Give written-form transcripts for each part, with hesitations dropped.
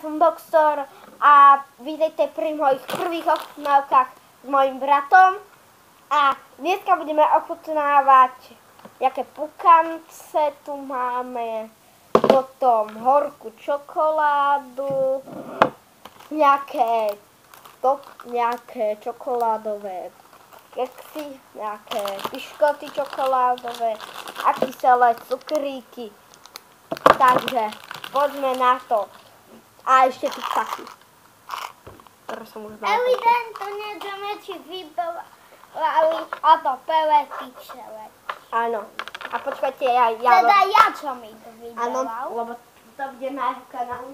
som Boxer a vítajte pri mojich prvých ochutnávkach s mojim bratom. A dneska budeme ochutnávať nejaké pukance, tu máme potom horkú čokoládu, nejaké čokoládové keksy, nejaké piškoty čokoládové a kyselé cukríky. Takže poďme na to. A ešte pizzaky, ktoré som už dala. Evidentne sme ti vybavali a to pelety celé. Áno. A počkajte, ja... Teda ja som ich Áno, vybával. lebo to bude náš kanál,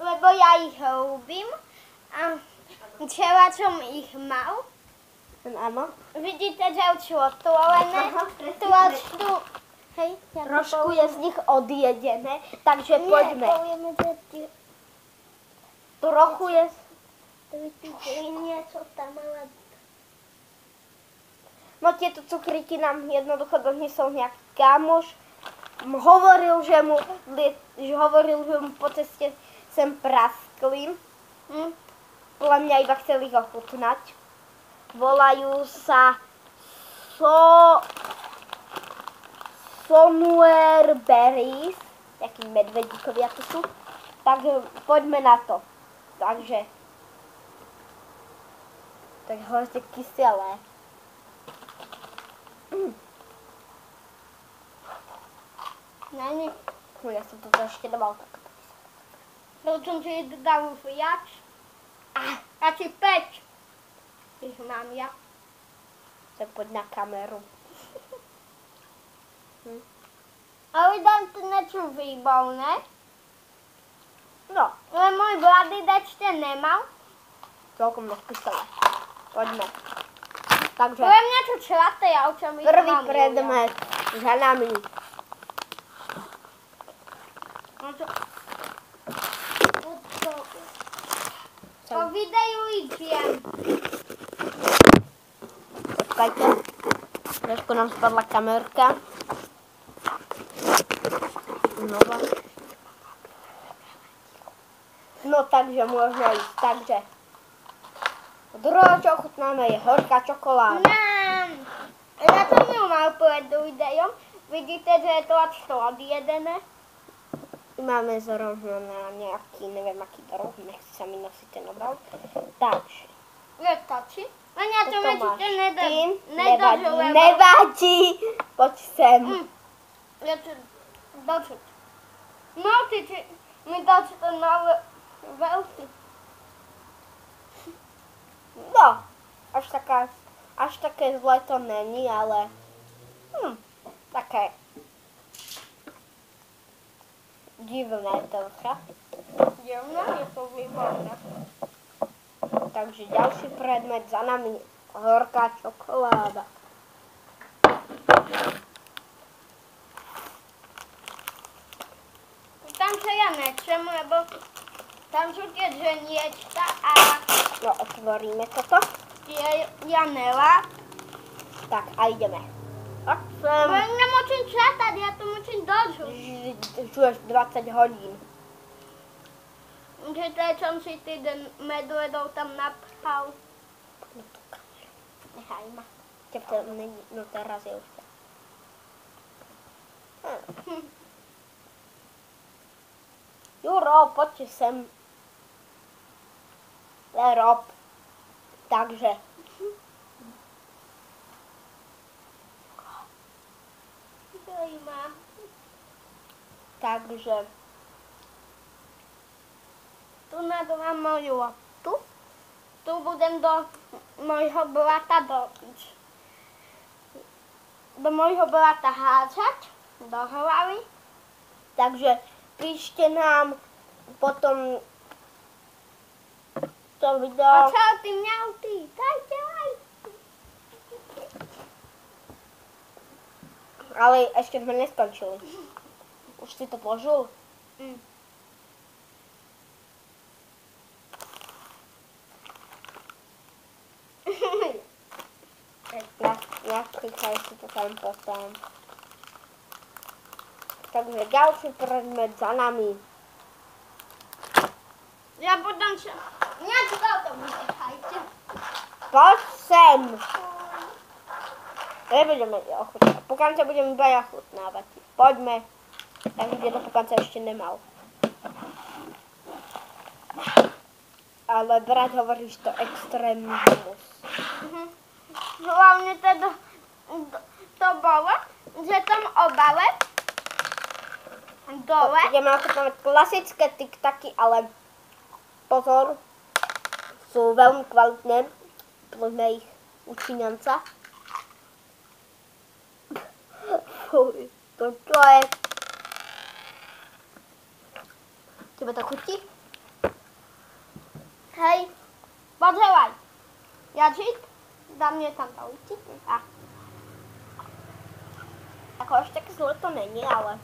Lebo ja ich ľúbim. A včera som ich mal. Áno. Vidíte, že už sú otvorené. Aha, presne. Tu až tu. Hej, ja to Trošku poviem. je z nich odjedené, takže poďme. Nie, povieme, že ti... Trochu je... niečo tam ale... No tieto cukríky nám jednoducho doniesol nejaký kamoš. Hovoril, že mu po ceste sem praskli. Podľa mňa iba chceli ich ochutnať. Volajú sa Somewhere Berries. Takí medvedíkovia to sú. Tak poďme na to. Takže to je hrozne kyselé. Není. Ja som toto ešte dával takto. To som si dal už viac. Asi 5. Ich mám ja. Chcem poď na kameru. Evidentne sú výborné. No, Ale môj mladý ešte nemal. celkom kyselé. Poďme. Takže Pre mňa sú čelaté, ja už som ich prvý mám. predmet za nami. Po videu idem. Počkajte. Trošku nám spadla kamerka. Znova. No takže môžeme ísť. Takže druhé, čo ochutnáme, je horká čokoláda. Mám. Ja som ju mal pred videom. Vidíte, že je to až to odjedené. Máme zrovna na nejaký, neviem aký druh, nechci sa mi nosiť ten obal. Takže. Je stačí. A ja to Toto máš ešte tým. nedožujem. Nevadí. Poď sem. Ja to dočuť. No ty mi dáš ten veľký. No, až také zle to není, ale také divné trocha. Divné, je to výborné. Takže ďalší predmet za nami, horká čokoláda. Tam sa ja nečem, lebo tam sú tie ženiečka a No, otvoríme toto. tie Janela. Tak, a ideme. Tak sem. Ja nemôžem čatať, ja to musím dožuť. Čuješ 20 hodín. Že to som si týden medvedov tam napchal. Nechaj ma. Tebe to není, no teraz je už tak. Juro, poďte sem. Rob. Takže. Takže. Tu nadám moju loptu. Tu budem do mojho blata do mojho blata hádzať do hlavy. Takže píšte nám potom to video. A čau ty mňauty, dajte like. Ale ešte sme neskončili. Už si to požul? Naklikaj si to tam potom. Takže ďalší predmet za nami. Ja budem sa... Nejaký to nechajte. Poď sem. Nebudeme ochutnávať. Pukance budeme iba ochutnávať. Poďme. Tak to pukance ešte nemal. Ale brat hovorí, že to extrémny humus. Hlavne teda to bolo, že tam obale dole. Ideme ochutnávať klasické tiktaky, ale pozor, sú veľmi kvalitné. Poďme ich učinanca. Fuj, to čo je? Tebe to chutí? Hej, podľavaj. Jačík, dám mne tam to uti. Ako až také zle to není, ale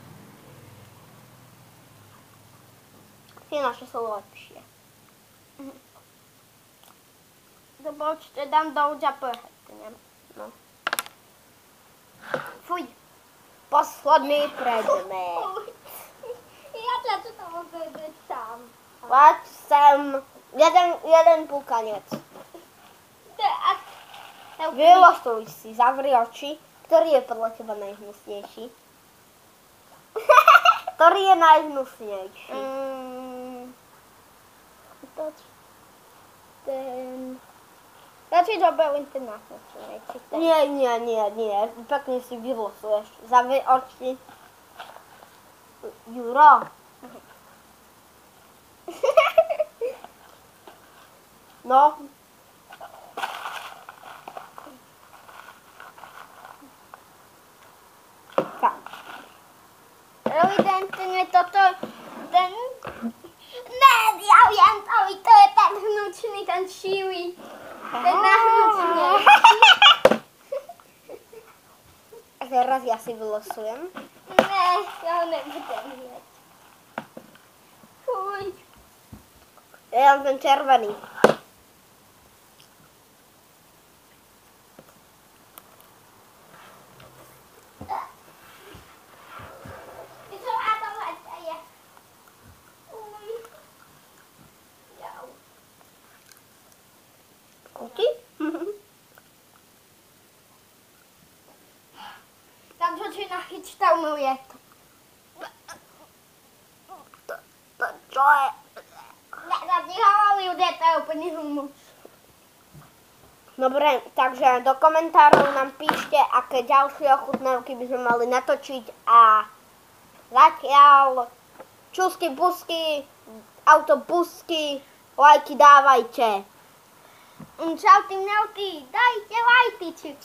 tie naše sú lepšie. To počte, dám do uďa prhetne. No. Fuj. Posledný predmet. Ja ťa to tam obejde sám. Poď sem. Jeden pukanec. Vylosuj si, zavri oči. Ktorý je podľa teba najhnusnejší? Ktorý je najhnusnejší? Ten... Ja si doberiem ten najhnusnejší. Nie. Pekne si vylosuješ. Zavri oči. Juro. No. Tak. Evidentne toto, ten... Ne, ja viem, to je ten hnučný, ten šivý. Ten najhnučnejší. A teraz ja si vylosujem. Ne, ja ho nebudem jesť. Fuj. Ja mám ten červený. Chutí? Takže si nachyčtal mu je to. To čo je? Ja ti hovoril, že to je úplný humus. Dobre, takže do komentárov nám píšte, aké ďalšie ochutnávky by sme mali natočiť a zatiaľ čusky, busky, autobusky, lajky dávajte. Čau ty mňauky, dajte lajty, čič.